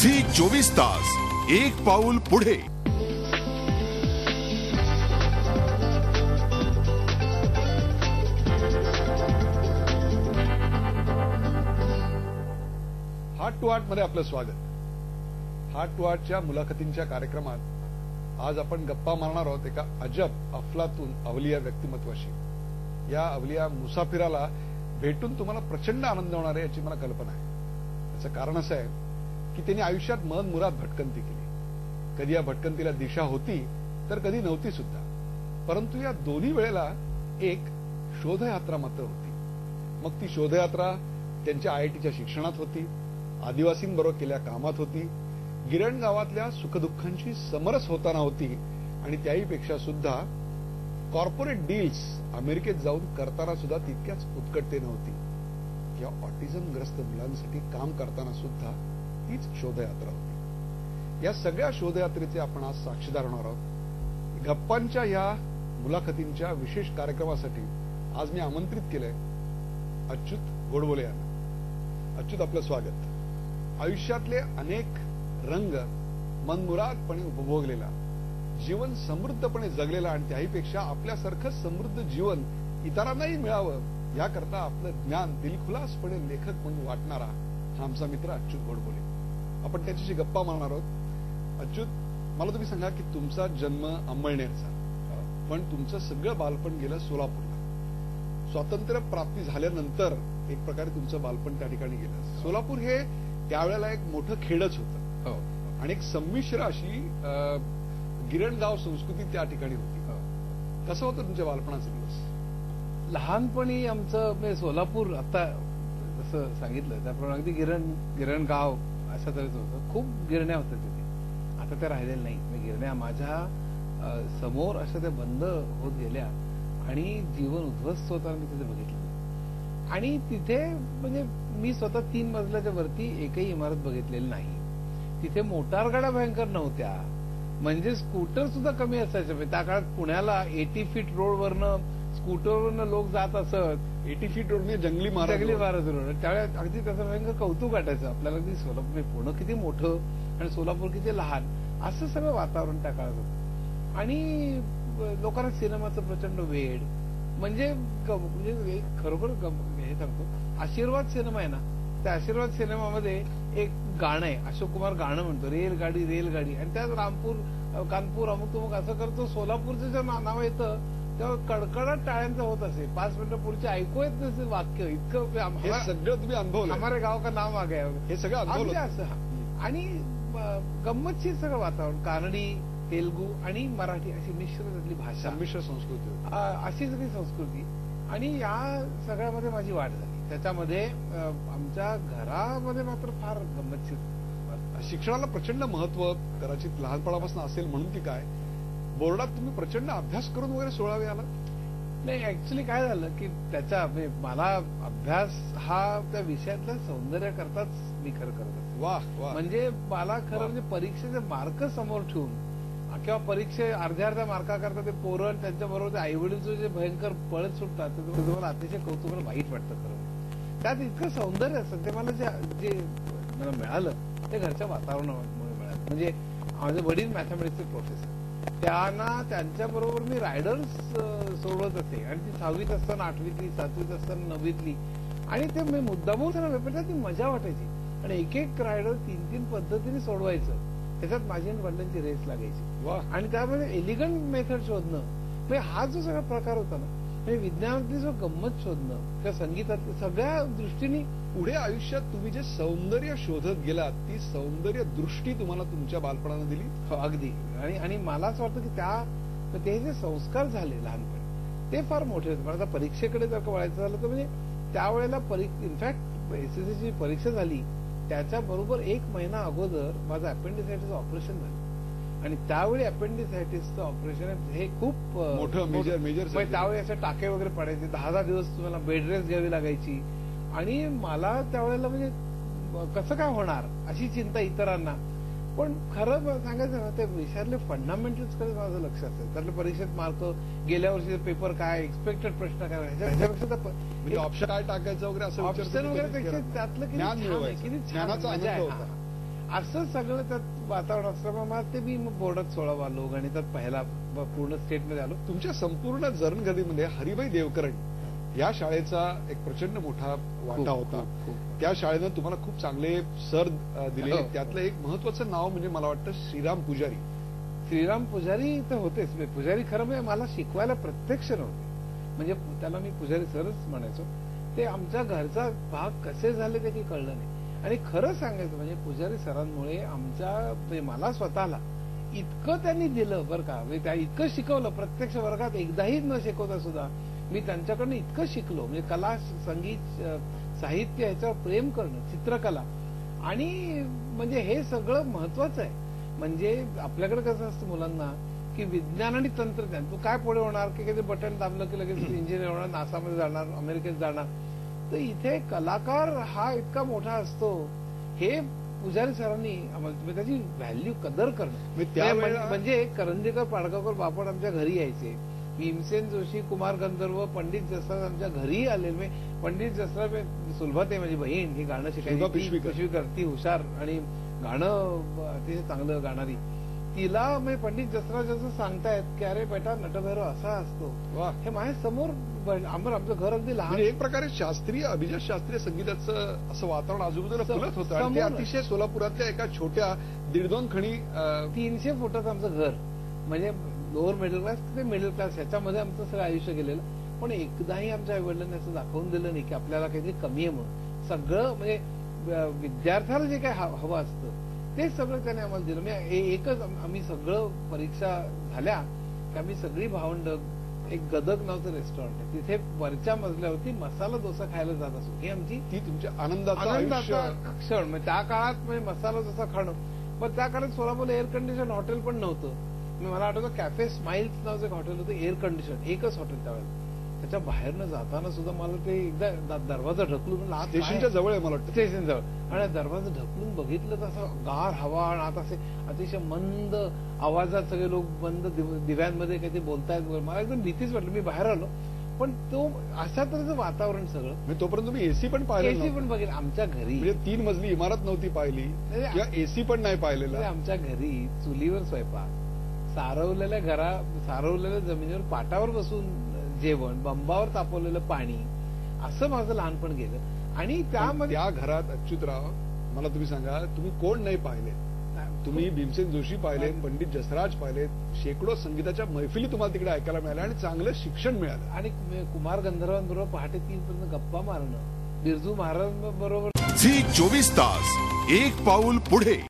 Zee 24 तास एक पाऊल पुढे. हार्ट टू हार्ट मध्ये आपलं स्वागत. हार्ट टू हार्टच्या मुलाखतींच्या कार्यक्रमात आज आपण गप्पा मारणार आहोत एका अजब अफलातून अवलिया व्यक्तिमत्वाशी. या अवलिया मुसाफिराला भेटून तुम्हाला प्रचंड आनंद होणार आहे याची मला कल्पना आहे. याचं कारण असं आहे की त्यांनी आयुष्यात मनमुराद भटकंती केली. कधी या भटकंतीला दिशा होती तर कधी नव्हती सुद्धा. परंतु या दोन्ही वेळेला एक शोधयात्रा मात्र होती. मग ती शोधयात्रा त्यांच्या IITच्या शिक्षणात होती, आदिवासींबरोबर केलेल्या कामात होती, गिरण गावातल्या सुखदुःखांची समरस होताना होती आणि त्याहीपेक्षा सुद्धा कॉर्पोरेट डील्स अमेरिकेत जाऊन करताना सुद्धा तितक्याच उत्कटतेनं होती. या ऑटिझमग्रस्त मुलांसाठी काम करताना सुद्धा हीच शोधयात्रा होती. या सगळ्या शोधयात्रेचे आपण आज साक्षीदार होणार आहोत. गप्पांच्या या मुलाखतींच्या विशेष कार्यक्रमासाठी आज मी आमंत्रित केलंय अच्युत गोडबोले यांना. अच्युत, आपलं स्वागत. आयुष्यातले अनेक रंग मनमुरादपणे उपभोगलेला, जीवन समृद्धपणे जगलेला आणि त्याहीपेक्षा आपल्यासारखं समृद्ध जीवन इतरांनाही मिळावं याकरता आपलं ज्ञान दिलखुलासपणे लेखक म्हणून वाटणारा हा आमचा मित्र अच्युत गोडबोले. आपण त्याच्याशी गप्पा मारणार आहोत. अच्युत, मला तुम्ही सांगा की तुमचा जन्म अंमळनेरचा, पण तुमचं सगळं बालपण गेलं सोलापूरला. स्वातंत्र्य प्राप्ती झाल्यानंतर एक प्रकारे तुमचं बालपण त्या ठिकाणी गेलं. सोलापूर हे त्यावेळेला एक मोठं खेडच होतं आणि एक संमिश्र अशी गिरणगाव संस्कृती त्या ठिकाणी होती. कसं होतं तुमच्या बालपणाचे दिवस? लहानपणी आमचं म्हणजे सोलापूर आता जसं सांगितलं त्याप्रमाणे अगदी गिरणगाव अशा तऱ्हेचं होतं. खूप गिरण्या होत्या तिथे. आता त्या राहिलेल्या नाही. गिरण्या माझ्या समोर अशा त्या बंद होत गेल्या आणि जीवन उद्ध्वस्त होताना मी तिथे बघितलं. आणि तिथे म्हणजे मी स्वतः 3 मजल्याच्या वरती एकही इमारत बघितलेली नाही. तिथे मोटारगाड्या भयंकर नव्हत्या, म्हणजे स्कूटर सुद्धा कमी असायचे. त्या काळात पुण्याला 80 फीट रोडवरनं स्कूटरवरनं लोक जात असत. 80 फीट रोड म्हणजे जंगली महाराज रोड. त्यावेळेस अगदी त्याचं भयंकर कौतुक वाटायचं आपल्याला. अगदी सोलापूर पुणे किती मोठं आणि सोलापूर किती लहान, असं सगळं वातावरण त्या काळात होतं. आणि लोकांना सिनेमाचं प्रचंड वेड. म्हणजे खरोखर हे सांगतो, आशीर्वाद सिनेमा आहे ना, त्या आशीर्वाद सिनेमामध्ये एक गाणं आहे, अशोक कुमार गाणं म्हणतो, रेलगाडी रेलगाडी, आणि त्यात रामपूर कानपूर अमुक तुमुक असं करतो. सोलापूरचं जे नाव येतं तेव्हा कडकडाट टाळ्यांचं होत असे. 5 मिनिटं पुढचे ऐकू येत नसेल वाक्य. इतकं हे सगळं तुम्ही अनुभवलं. हमारे गाव का नाम आ गया, हे सगळं अनुभवलं असं. आणि गंमतशीर सगळं वातावरण. कानडी, तेलुगू आणि मराठी अशी मिश्र त्यातली भाषा, संमिश्र संस्कृती, अशी सगळी संस्कृती. आणि या सगळ्यामध्ये माझी वाढ झाली. त्याच्यामध्ये आमच्या घरामध्ये मात्र फार गंमतशीर. शिक्षणाला प्रचंड महत्व कदाचित लहानपणापासून असेल म्हणून की काय, बोर्डात तुम्ही प्रचंड अभ्यास करून वगैरे 16वी आला? नाही, ऍक्च्युली काय झालं की त्याच्या मला अभ्यास हा त्या विषयातल्या सौंदर्य करताच मी खरं करत असतो. वाह. म्हणजे मला खरं म्हणजे परीक्षेचे मार्क समोर ठेवून किंवा परीक्षे अर्ध्या मार्काकरता ते पोरं त्यांच्याबरोबर आई वडील जे भयंकर पळत सुटतात ते तुम्हाला अतिशय कौतुक वाईट वाटतं. खरं त्यात इतकं सौंदर्य असतं. ते मला जे मला मिळालं ते घरच्या वातावरणामुळे मिळालं. म्हणजे माझे वडील मॅथमॅटिक्सचे प्रोफेसर, त्यांच्याबरोबर मी रायडर्स सोडवत असे. आणि ती 6वीत असताना, 8वीतली, 7वीत असताना, 9वीतली. आणि ते मी मुद्दामून त्यांना वेपेटा ती मजा वाटायची. आणि एक रायडर 3 पद्धतीने सोडवायचं. त्याच्यात माझी आणि वडिलांची रेस लागायची. आणि त्यामध्ये एलिगंट मेथड शोधणं, म्हणजे हा जो सगळा प्रकार होता ना, म्हणजे विज्ञानातली जो गंमत शोधणं किंवा संगीतात सगळ्या दृष्टीने पुढे आयुष्यात तुम्ही जे सौंदर्य शोधत गेलात ती सौंदर्य दृष्टी तुम्हाला तुमच्या बालपणानं दिली. अगदी. आणि मला असं वाटतं की ते जे संस्कार झाले लहानपणी ते फार मोठे होते. मला आता परीक्षेकडे जर का वळायचं झालं तर म्हणजे त्यावेळेला इनफॅक्ट SSCची परीक्षा झाली त्याच्याबरोबर 1 महिना अगोदर माझं अपेंडिसायटिसचं ऑपरेशन झालं. आणि त्यावेळी अपेंडिसायटिसचं ऑपरेशन हे खूप मोठं मेजर. त्यावेळी असे टाके वगैरे पडायचे. 10 दिवस तुम्हाला बेड रेस्ट घ्यावी लागायची. आणि मला त्यावेळेला म्हणजे कसं काय होणार अशी चिंता इतरांना. पण खरं सांगायचं ना, त्या विषयातले फंडामेंटल्स कडे माझं लक्ष असेल. त्यातले परीक्षेत मार्क, गेल्या वर्षीचे पेपर काय, एक्सपेक्टेड प्रश्न काय, ह्याच्यापेक्षा ऑप्शन काय टाकायचं वगैरे असं ऑप्शन वगैरे पेक्षा त्यातलं किती ज्ञानाचा मजा आहे. असं सगळं त्यात वातावरण असल्यामुळे मला ते मी बोर्डात 16 आलो, गणितात पहिला पूर्ण स्टेटमध्ये आलो. तुमच्या संपूर्ण जर्नगडीमध्ये हरिभाई देवकरण या शाळेचा एक प्रचंड मोठा वाटा होता. त्या शाळेनं तुम्हाला खूप चांगले सर दिले. त्यातलं एक महत्वाचं नाव म्हणजे मला वाटतं श्रीराम पुजारी. श्रीराम पुजारी तर होतेच. पुजारी खरं म्हणजे मला शिकवायला प्रत्यक्ष नव्हते, म्हणजे त्याला मी पुजारी सरच म्हणायचो. ते आमच्या घरचा भाग कसे झाले ते काही कळलं नाही. आणि खरं सांगायचं म्हणजे पुजारी सरांमुळे आमच्या मला स्वतःला इतकं त्यांनी दिलं बरं का. म्हणजे त्या इतकं शिकवलं, प्रत्यक्ष वर्गात एकदाही न शिकवता सुद्धा मी त्यांच्याकडनं इतकं शिकलो. म्हणजे कला, संगीत, साहित्य ह्याच्यावर प्रेम करणं, चित्रकला, आणि म्हणजे हे सगळं महत्वाचं आहे. म्हणजे आपल्याकडे कसं असतं मुलांना की विज्ञान आणि तंत्रज्ञान, तू काय पुढे होणार की कधी बटन दाबलं की लगेच इंजिनियर होणार, नासामध्ये जाणार, अमेरिकेत जाणार. तर इथे कलाकार हा इतका मोठा असतो हे पुजारी सरांनी आम्हाला त्याची व्हॅल्यू, कदर करणं. म्हणजे करंदीकर, पाडगावकर, बापट आमच्या घरी यायचे, भीमसेन जोशी, कुमार गंधर्व, पंडित जसराज आमच्या घरी आलेले. पंडित जसराज सुलभाते माझी बहीण, ही गाणं शिकायची, पिशवीकर, ती हुशार आणि गाणं अतिशय चांगलं गाणारी. तिला म्हणजे पंडित जसराज असं सांगतायत की अरे बेटा नटभैरव असा असतो. हे माझ्या समोर आमचं घर अगदी लहान. एक प्रकारे शास्त्रीय, अभिजात शास्त्रीय संगीताचं असं वातावरण आजूबाजूला फुलत होतं. आणि ते अतिशय सोलापुरातल्या एका छोट्या 1.5-2 खणी 300 फुटाचं आमचं घर, म्हणजे लोअर मिडल क्लास ते मिडल क्लास, ह्याच्यामध्ये आमचं सगळं आयुष्य गेलेलं. पण एकदाही आमच्या आईवडिलांनी असं दाखवून दिलं नाही की आपल्याला काहीतरी कमी आहे म्हणून. सगळं म्हणजे विद्यार्थ्याला जे काही हवं असतं ते सगळं त्याने आम्हाला दिलं. म्हणजे एकच आम्ही सगळं परीक्षा झाल्या की आम्ही सगळी भावंड एक गदग नावचं रेस्टॉरंट आहे, तिथे वरच्या मजल्यावरती मसाला डोसा खायला जात असो. ही आमची ती तुमच्या आनंदाचा क्षण. म्हणजे त्या काळात म्हणजे मसाला डोसा खाणं. पण त्या काळात सोलापूर एअर कंडिशन हॉटेल पण नव्हतं. मला आठवतं कॅफे स्माइल्स नावाचं एक हॉटेल होतं, एअर कंडिशन, एकच हॉटेल त्यावेळेला. त्याच्या बाहेरनं जाताना सुद्धा मला ते एकदा दरवाजा ढकलून, स्टेशनच्या जवळ आहे मला वाटतं, स्टेशन जवळ, आणि दरवाजा ढकलून बघितलं तर असं गार हवा आणि आता असे अतिशय मंद आवाजात सगळे लोक बंद दिव्यांमध्ये काही ते बोलतायत. मला एकदम भीतीच वाटली. मी बाहेर आलो, पण तो अशा तऱ्हेचं वातावरण सगळं. तोपर्यंत तुम्ही एसी पण पाहिलं? एसी पण बघितलं आमच्या घरी. म्हणजे 3 मजली इमारत नव्हती पाहिली किंवा एसी पण नाही पाहिलेला. आमच्या घरी चुलीवर स्वयंपाक, सारवलेल्या जमिनीवर पाटावर बसून जेवण, बंबावर तापवलेलं पाणी, असं माझं लहानपण गेलं. आणि त्यामध्ये त्या घरात अच्युतराव, मला तुम्ही सांगा, तुम्ही कोण नाही पाहिले? तुम्ही भीमसेन जोशी पाहिले, पंडित जसराज पाहिले, शेकडो संगीताच्या मैफिली तुम्हाला तिकडे ऐकायला मिळाल्या आणि चांगलं शिक्षण मिळालं. आणि कुमार गंधर्वांबरोबर पहाटे 3 पर्यंत गप्पा मारणं, बिरजू महाराजांबरोबर. झी 24 तास, एक पाऊल पुढे.